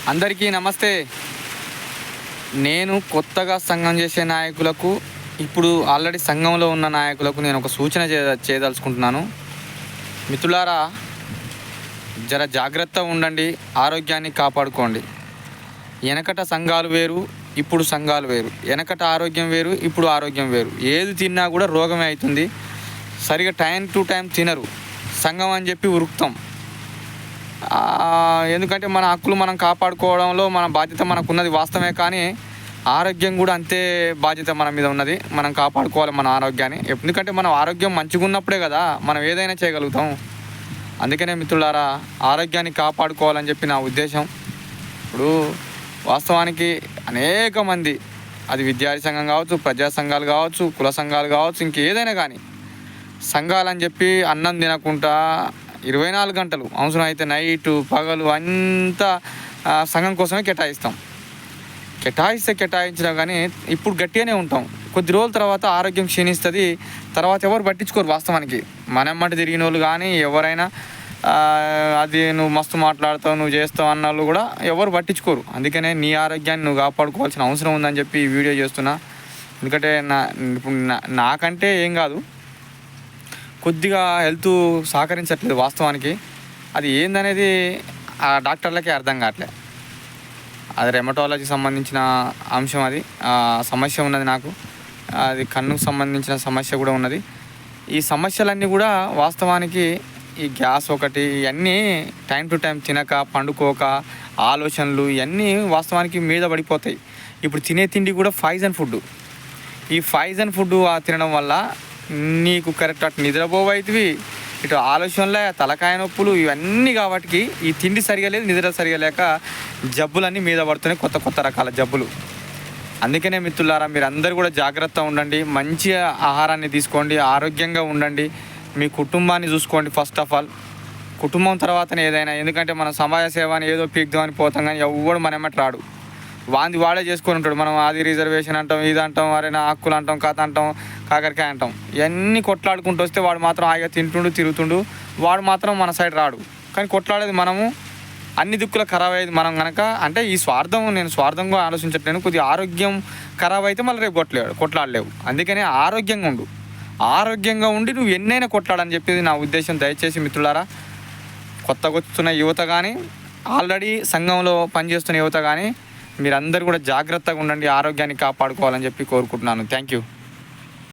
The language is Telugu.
అందరికీ నమస్తే. నేను కొత్తగా సంఘం చేసే నాయకులకు, ఇప్పుడు ఆల్రెడీ సంఘంలో ఉన్న నాయకులకు నేను ఒక సూచన చేయదలుచుకుంటున్నాను. మిత్రులారా, జర జాగ్రత్తగా ఉండండి, ఆరోగ్యాన్ని కాపాడుకోండి. వెనకట సంఘాలు వేరు, ఇప్పుడు సంఘాలు వేరు. వెనకట ఆరోగ్యం వేరు, ఇప్పుడు ఆరోగ్యం వేరు. ఏది తిన్నా కూడా రోగమే అవుతుంది. సరిగా టైం టు టైం తినరు. సంఘం అని చెప్పి ఉరుకుతాం. ఎందుకంటే మన హక్కులు మనం కాపాడుకోవడంలో మన బాధ్యత మనకు ఉన్నది వాస్తవమే, కానీ ఆరోగ్యం కూడా అంతే బాధ్యత మన మీద ఉన్నది. మనం కాపాడుకోవాలి మన ఆరోగ్యాన్ని. ఎందుకంటే మనం ఆరోగ్యం మంచిగా ఉన్నప్పుడే కదా మనం ఏదైనా చేయగలుగుతాం. అందుకనే మిత్రులారా, ఆరోగ్యాన్ని కాపాడుకోవాలని చెప్పి నా ఉద్దేశం. ఇప్పుడు వాస్తవానికి అనేక మంది, అది విద్యార్థి సంఘం కావచ్చు, ప్రజా సంఘాలు కావచ్చు, కుల సంఘాలు కావచ్చు, ఇంకేదైనా కానీ సంఘాలని చెప్పి అన్నం తినకుండా 24 గంటలు అవసరం అయితే నైటు పగలు అంతా సంఘం కోసమే కేటాయించినా కానీ ఇప్పుడు గట్టిగానే ఉంటాం. కొద్ది రోజుల తర్వాత ఆరోగ్యం క్షీణిస్తుంది. తర్వాత ఎవరు పట్టించుకోరు. వాస్తవానికి మనమ్మటి తిరిగిన వాళ్ళు కానీ ఎవరైనా అది నువ్వు మస్తు మాట్లాడతావు, నువ్వు చేస్తావు అన్న వాళ్ళు కూడా ఎవరు పట్టించుకోరు. అందుకనే నీ ఆరోగ్యాన్ని నువ్వు కాపాడుకోవాల్సిన అవసరం ఉందని చెప్పి ఈ వీడియో చేస్తున్నా. ఎందుకంటే ఇప్పుడు నాకంటే ఏం కాదు, కొద్దిగా హెల్త్ సహకరించట్లేదు వాస్తవానికి. అది ఏందనేది ఆ డాక్టర్లకే అర్థం కావట్లేదు. అది రెమటాలజీకి సంబంధించిన అంశం, అది సమస్య ఉన్నది నాకు. అది కన్నుకు సంబంధించిన సమస్య కూడా ఉన్నది. ఈ సమస్యలన్నీ కూడా వాస్తవానికి ఈ గ్యాస్ ఒకటి, ఇవన్నీ టైం టు టైం తినక, పండుకోక, ఆలోచనలు ఇవన్నీ వాస్తవానికి మీద పడిపోతాయి. ఇప్పుడు తినే తిండి కూడా పాయిజన్ ఫుడ్. ఈ పాయిజన్ ఫుడ్ తినడం వల్ల నీకు కరెక్ట్ అటు నిద్రపోవైతివి, ఇటు ఆలోచనలే, తలకాయ నొప్పులు, ఇవన్నీ కాబట్టి ఈ తిండి సరిగా లేదు, నిద్ర సరిగా లేక జబ్బులన్నీ మీద పడుతున్నాయి, కొత్త కొత్త రకాల జబ్బులు. అందుకనే మిత్రులారా, మీరు అందరూ కూడా జాగ్రత్తగా ఉండండి, మంచి ఆహారాన్ని తీసుకోండి, ఆరోగ్యంగా ఉండండి, మీ కుటుంబాన్ని చూసుకోండి. ఫస్ట్ ఆఫ్ ఆల్ కుటుంబం తర్వాతనే ఏదైనా. ఎందుకంటే మనం సమాజ సేవ అని ఏదో పీక్దామని పోతాం, కానీ ఎవడు మన ఎమ్మటి రాడు. వాడే చేసుకొని ఉంటాడు. మనం అది రిజర్వేషన్ అంటాం, ఇది అంటాం, అరే నా హక్కులు అంటాం, కథ అంటాం, కాకరకాయ అంటాం. ఇవన్నీ కొట్లాడుకుంటూ వస్తే వాడు మాత్రం హాయిగా తింటుండు, తిరుగుతుండు. వాడు మాత్రం మన సైడ్ రాడు. కానీ కొట్లాడేది మనము, అన్ని దిక్కులు ఖరాబ్ అయ్యేది మనం కనుక. అంటే ఈ స్వార్థం, నేను స్వార్థంగా ఆలోచించట్లేను. కొద్దిగా ఆరోగ్యం ఖరాబ్ అయితే మళ్ళీ రేపు కొట్లాడలేవు. అందుకనే ఆరోగ్యంగా ఉండి నువ్వు ఎన్నైనా కొట్లాడని చెప్పేది నా ఉద్దేశం. దయచేసి మిత్రులారా, కొత్తగా వస్తున్న యువత కానీ, ఆల్రెడీ సంఘంలో పనిచేస్తున్న యువత కానీ, మీరందరూ కూడా జాగ్రత్తగా ఉండండి, ఆరోగ్యాన్ని కాపాడుకోవాలని చెప్పి కోరుకుంటున్నాను. Thank you.